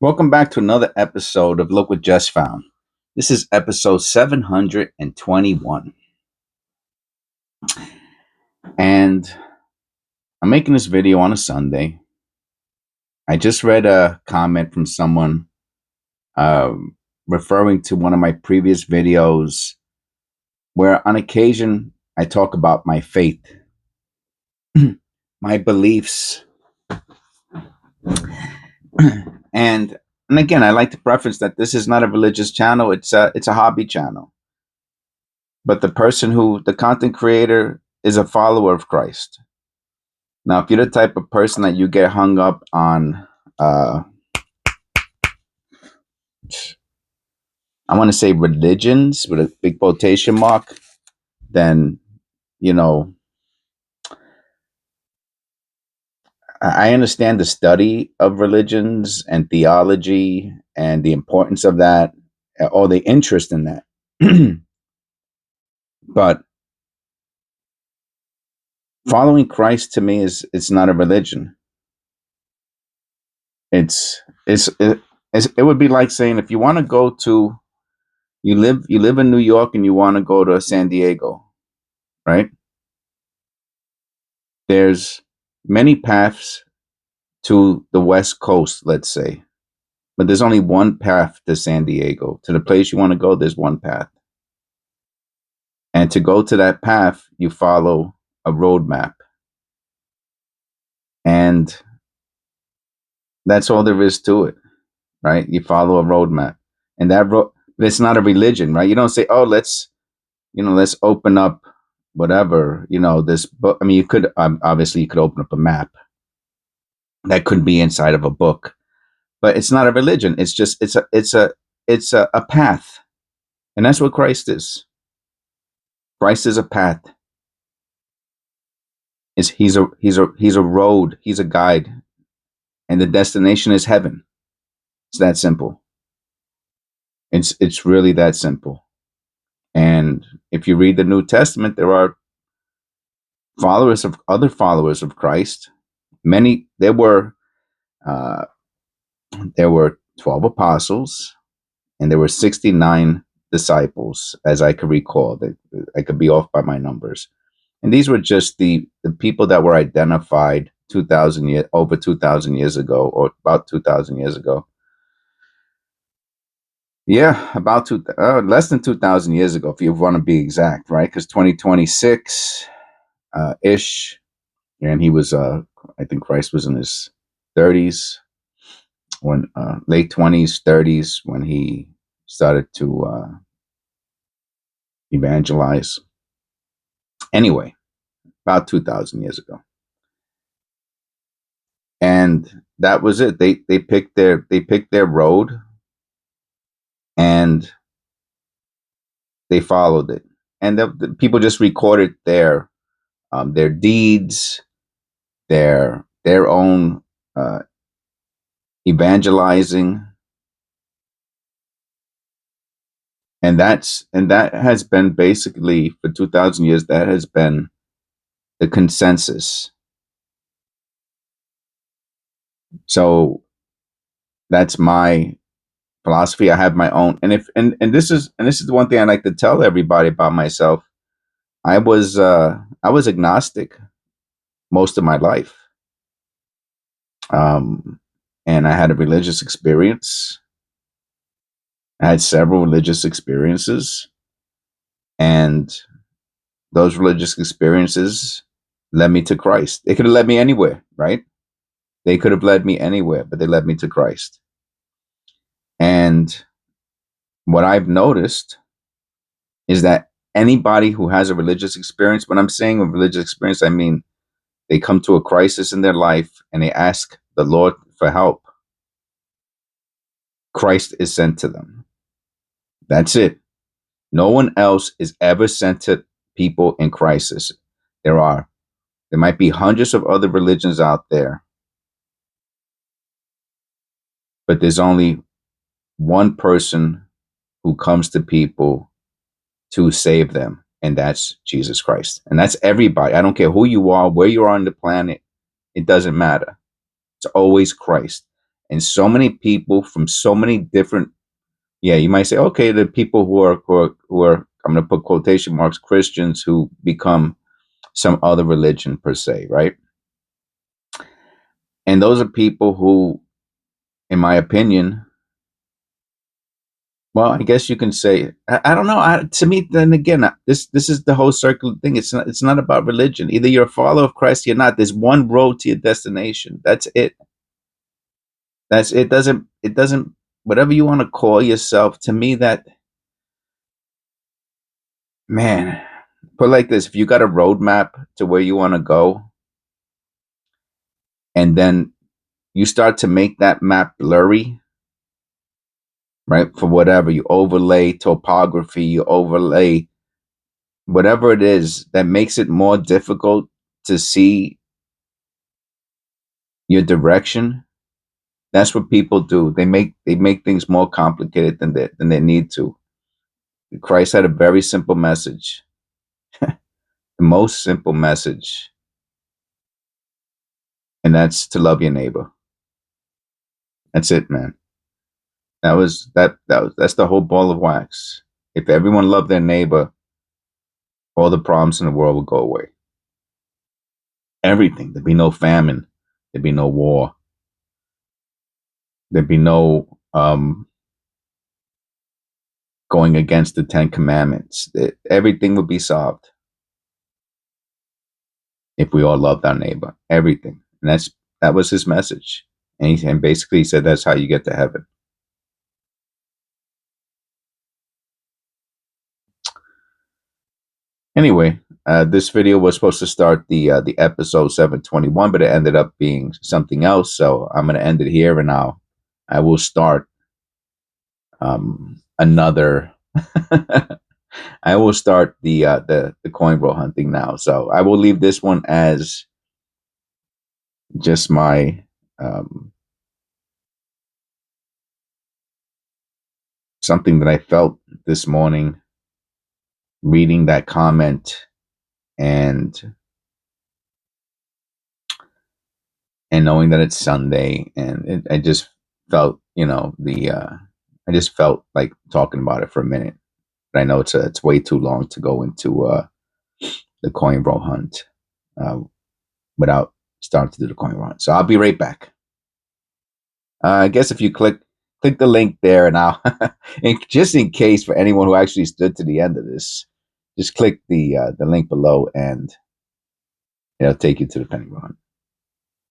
Welcome back to another episode of Look What Just Found. This is episode 721. And I'm making this video on a Sunday. I just read a comment from someone referring to one of my previous videos where on occasion I talk about my faith, my beliefs. and and again, I like to preface that this is not a religious channel, it's a hobby channel. But the content creator is a follower of Christ. Now, if you're the type of person that you get hung up on, I want to say religions with a big quotation mark, then, you know, I understand the study of religions and theology and the importance of that, or the interest in that. But following Christ to me it's not a religion. It would be like saying if you want to go to you live in New York and you want to go to San Diego, right? There's many paths to the West Coast, let's say, but there's only one path to San Diego. To the place you want to go, there's one path. And to go to that path, you follow a roadmap. And that's all there is to it, right? You follow a roadmap. And but it's not a religion, right? You don't say, oh, let's open up whatever, this book. I mean, you could, obviously you could open up a map that could be inside of a book, but it's not a religion. It's just, it's a path. And that's what Christ is. Christ is a path. He's a road. He's a guide, and the destination is heaven. It's that simple. It's really that simple. And if you read the New Testament, there are other followers of Christ. Many there were 12 apostles, and there were 69 disciples, as I could recall. I could be off by my numbers. And these were just the people that were identified over 2,000 years ago, or about 2,000 years ago. Yeah, about less than 2,000 years ago, if you want to be exact, right? Because 2026 ish, and he was, I think Christ was in his 30s, when late 20s, 30s, when he started to evangelize. Anyway, about 2,000 years ago. And that was it. They picked their road, and they followed it. And the people just recorded their deeds, their own evangelizing, and that has been basically, for 2,000 years, that has been the consensus. So that's my philosophy. I have my own, and this is the one thing I like to tell everybody about myself. I was agnostic most of my life, and I had a religious experience. I had several religious experiences, and those religious experiences led me to Christ. They could have led me anywhere, right? They could have led me anywhere, but they led me to Christ. And what I've noticed is that anybody who has a religious experience, when I'm saying a religious experience, I mean they come to a crisis in their life and they ask the Lord for help. Christ is sent to them. That's it. No one else is ever sent to people in crisis. There might be hundreds of other religions out there, but there's only one person who comes to people to save them, and that's Jesus Christ. And that's everybody. I don't care who you are, where you are on the planet. It doesn't matter. It's always Christ. And so many people from so many different, yeah, you might say, okay, the people who are I'm going to put quotation marks, Christians who become some other religion per se, right? And those are people who, in my opinion, well, I guess you can say, I don't know. To me, then again, this is the whole circle thing. It's not about religion. Either you're a follower of Christ or you're not. There's one road to your destination. That's it. That's it. Doesn't whatever you want to call yourself. To me, that man, put it like this: if you got a roadmap to where you want to go, and then you start to make that map blurry, right? For whatever you overlay topography, you overlay whatever it is that makes it more difficult to see your direction. That's what people do. They make things more complicated than they need to. Christ had a very simple message, the most simple message, and that's to love your neighbor. That's it, man. That's the whole ball of wax. If everyone loved their neighbor, all the problems in the world would go away. Everything. There'd be no famine. There'd be no war. There'd be no going against the Ten Commandments. Everything would be solved if we all loved our neighbor. Everything. And that was his message. And basically he said that's how you get to heaven. Anyway, this video was supposed to start the episode 721, but it ended up being something else. So I'm going to end it here, and I will start another. I will start the coin roll hunting now. So I will leave this one as just my something that I felt this morning reading that comment and knowing that it's Sunday, and I just felt, I just felt like talking about it for a minute. But I know it's way too long to go into the coin roll hunt without starting to do the coin roll hunt. So I'll be right back. I guess if you click the link there, and and just in case for anyone who actually stood to the end of this, just click the link below, and it'll take you to the penny roll hunt.